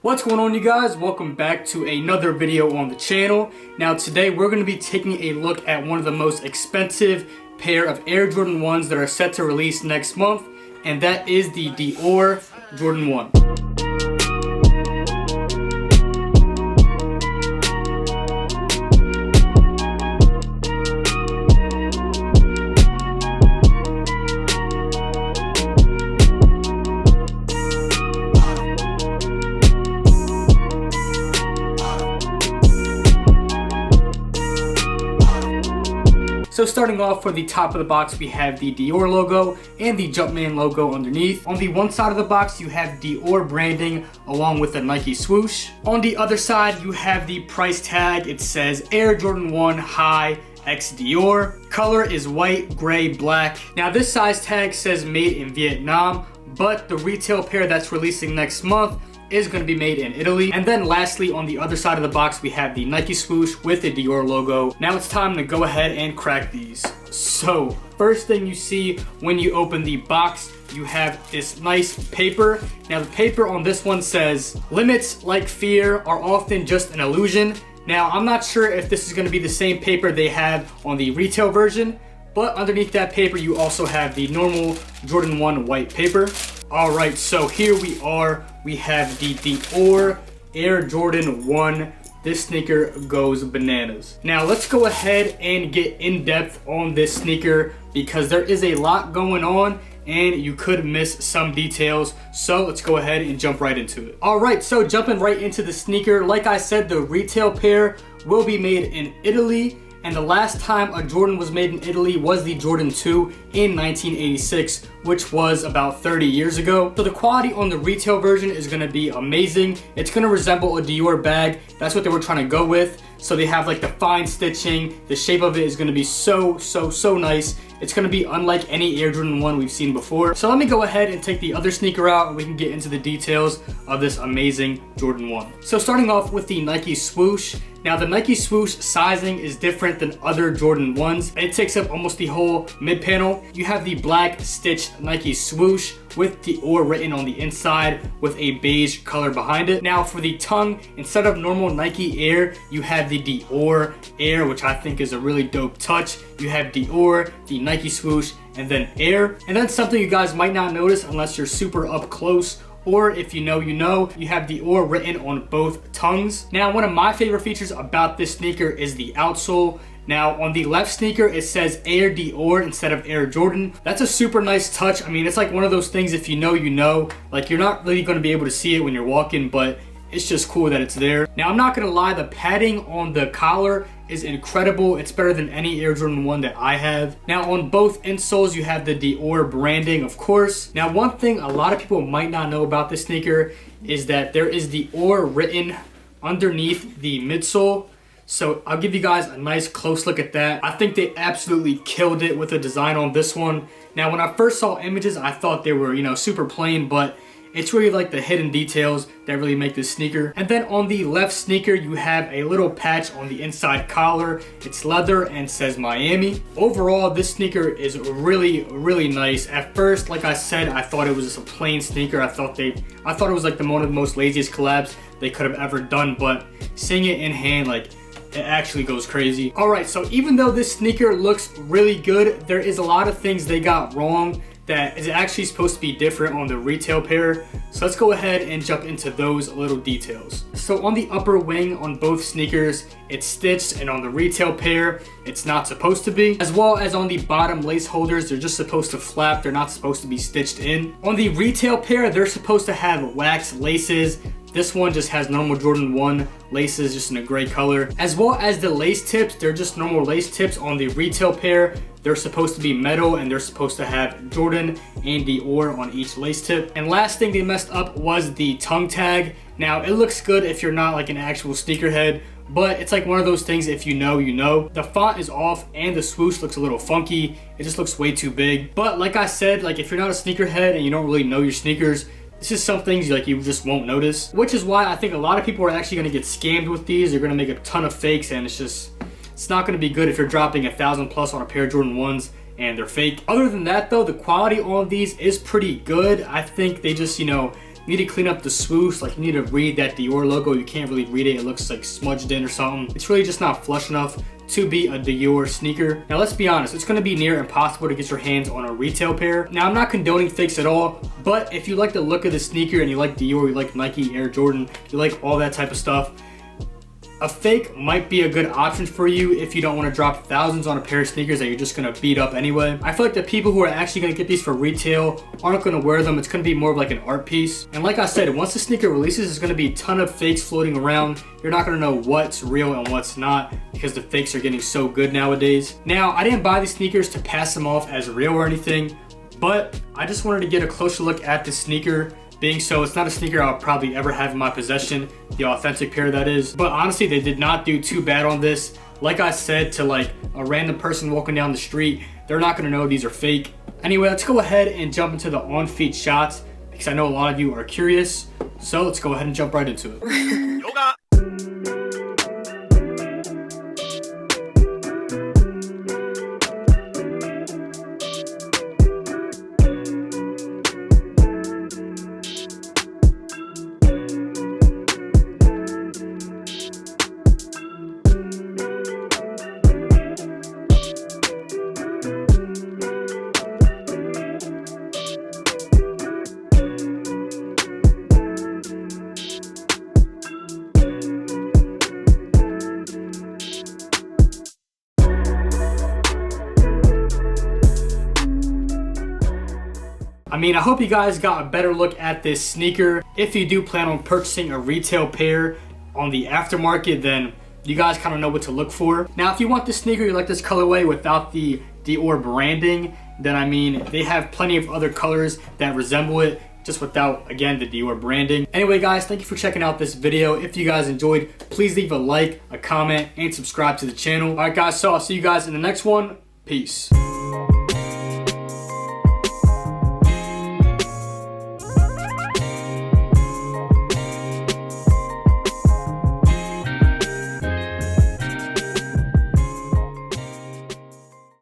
What's going on, you guys? Welcome back to another video on the channel. Now today we're going to be taking a look at one of the most expensive pair of Air Jordan 1s that are set to release next month, and that is the DIOR Jordan 1. So starting off, for the top of the box, we have the DIOR logo and the Jumpman logo underneath. On the one side of the box, you have DIOR branding along with the Nike swoosh. On the other side, you have the price tag. It says Air Jordan 1 High X DIOR. Color is white, gray, black. Now this size tag says made in Vietnam, but the retail pair that's releasing next month is going to be made in Italy. And then lastly, on the other side of the box, we have the Nike swoosh with the DIOR logo. Now it's time to go ahead and crack these. So first thing you see when you open the box, you have this nice paper. Now the paper on this one says, "Limits like fear are often just an illusion." Now I'm not sure if this is going to be the same paper they have on the retail version, but underneath that paper you also have the normal Jordan 1 white paper. Alright, so here we are. We have the DIOR Air Jordan 1. This sneaker goes bananas. Now let's go ahead and get in depth on this sneaker because there is a lot going on and you could miss some details. So let's go ahead and jump right into it. Alright, so jumping right into the sneaker, like I said, the retail pair will be made in Italy. And the last time a Jordan was made in Italy was the Jordan 2 in 1986, which was about 30 years ago. So the quality on the retail version is going to be amazing. It's going to resemble a DIOR bag. That's what they were trying to go with. So they have like the fine stitching. The shape of it is going to be so nice. It's going to be unlike any Air Jordan 1 we've seen before. So let me go ahead and take the other sneaker out and we can get into the details of this amazing Jordan 1. So starting off with the Nike swoosh. Now the Nike swoosh sizing is different than other Jordan 1s. It takes up almost the whole mid panel. You have the black stitched Nike swoosh with DIOR written on the inside with a beige color behind it. Now for the tongue, instead of normal Nike Air, you have the DIOR Air, which I think is a really dope touch. You have DIOR, the Nike swoosh, and then Air. And then something you guys might not notice unless you're super up close, or if you know, you have DIOR written on both tongues. Now, one of my favorite features about this sneaker is the outsole. Now, on the left sneaker, it says Air DIOR instead of Air Jordan. That's a super nice touch. I mean, it's like one of those things, if you know. Like, you're not really going to be able to see it when you're walking, but it's just cool that it's there. Now, I'm not going to lie, the padding on the collar is incredible. It's better than any Air Jordan 1 that I have. Now, on both insoles, you have the DIOR branding, of course. Now, one thing a lot of people might not know about this sneaker is that there is DIOR written underneath the midsole. So I'll give you guys a nice close look at that. I think they absolutely killed it with the design on this one. Now, when I first saw images, I thought they were, super plain, but it's really like the hidden details that really make this sneaker. And then on the left sneaker, you have a little patch on the inside collar. It's leather and says Miami. Overall, this sneaker is really nice. At first, like I said, I thought it was just a plain sneaker. I thought it was like one of the most laziest collabs they could have ever done, but seeing it in hand, like, it actually goes crazy. Alright, so even though this sneaker looks really good, there is a lot of things they got wrong that is actually supposed to be different on the retail pair. So let's go ahead and jump into those little details. So on the upper wing on both sneakers, it's stitched, and on the retail pair, it's not supposed to be. As well as on the bottom lace holders, they're just supposed to flap. They're not supposed to be stitched in. On the retail pair, they're supposed to have wax laces. This one just has normal Jordan 1 laces, just in a gray color. As well as the lace tips, they're just normal lace tips. On the retail pair, they're supposed to be metal, and they're supposed to have Jordan and DIOR on each lace tip. And last thing they messed up was the tongue tag. Now, it looks good if you're not like an actual sneakerhead, but it's like one of those things, if you know. The font is off and the swoosh looks a little funky. It just looks way too big. But like I said, like if you're not a sneakerhead and you don't really know your sneakers, this is some things like you just won't notice, which is why I think a lot of people are actually going to get scammed with these. They're going to make a ton of fakes, and it's not going to be good if you're dropping $1,000+ on a pair of Jordan 1s and they're fake. Other than that though, the quality on these is pretty good. I think they just, You need to clean up the swoosh, like you need to read that Dior logo. You can't really read it, it looks like smudged in or something. It's really just not flush enough to be a Dior sneaker. Now let's be honest, it's gonna be near impossible to get your hands on a retail pair. Now I'm not condoning fakes at all, but if you like the look of the sneaker and you like Dior, you like Nike, Air Jordan, you like all that type of stuff, a fake might be a good option for you if you don't want to drop thousands on a pair of sneakers that you're just going to beat up anyway. I feel like the people who are actually going to get these for retail aren't going to wear them. It's going to be more of like an art piece. And like I said, once the sneaker releases, there's going to be a ton of fakes floating around. You're not going to know what's real and what's not because the fakes are getting so good nowadays. Now, I didn't buy these sneakers to pass them off as real or anything, but I just wanted to get a closer look at the sneaker. Being so, it's not a sneaker I'll probably ever have in my possession, the authentic pair that is. But honestly, they did not do too bad on this. Like I said, to like a random person walking down the street, they're not gonna know these are fake. Anyway, let's go ahead and jump into the on-feet shots because I know a lot of you are curious. So let's go ahead and jump right into it. Yoga. I mean, I hope you guys got a better look at this sneaker. If you do plan on purchasing a retail pair on the aftermarket, then you guys kind of know what to look for. Now, if you want this sneaker, you like this colorway without the Dior branding, then I mean, they have plenty of other colors that resemble it, just without, again, the Dior branding. Anyway, guys, thank you for checking out this video. If you guys enjoyed, please leave a like, a comment, and subscribe to the channel. All right, guys, so I'll see you guys in the next one. Peace.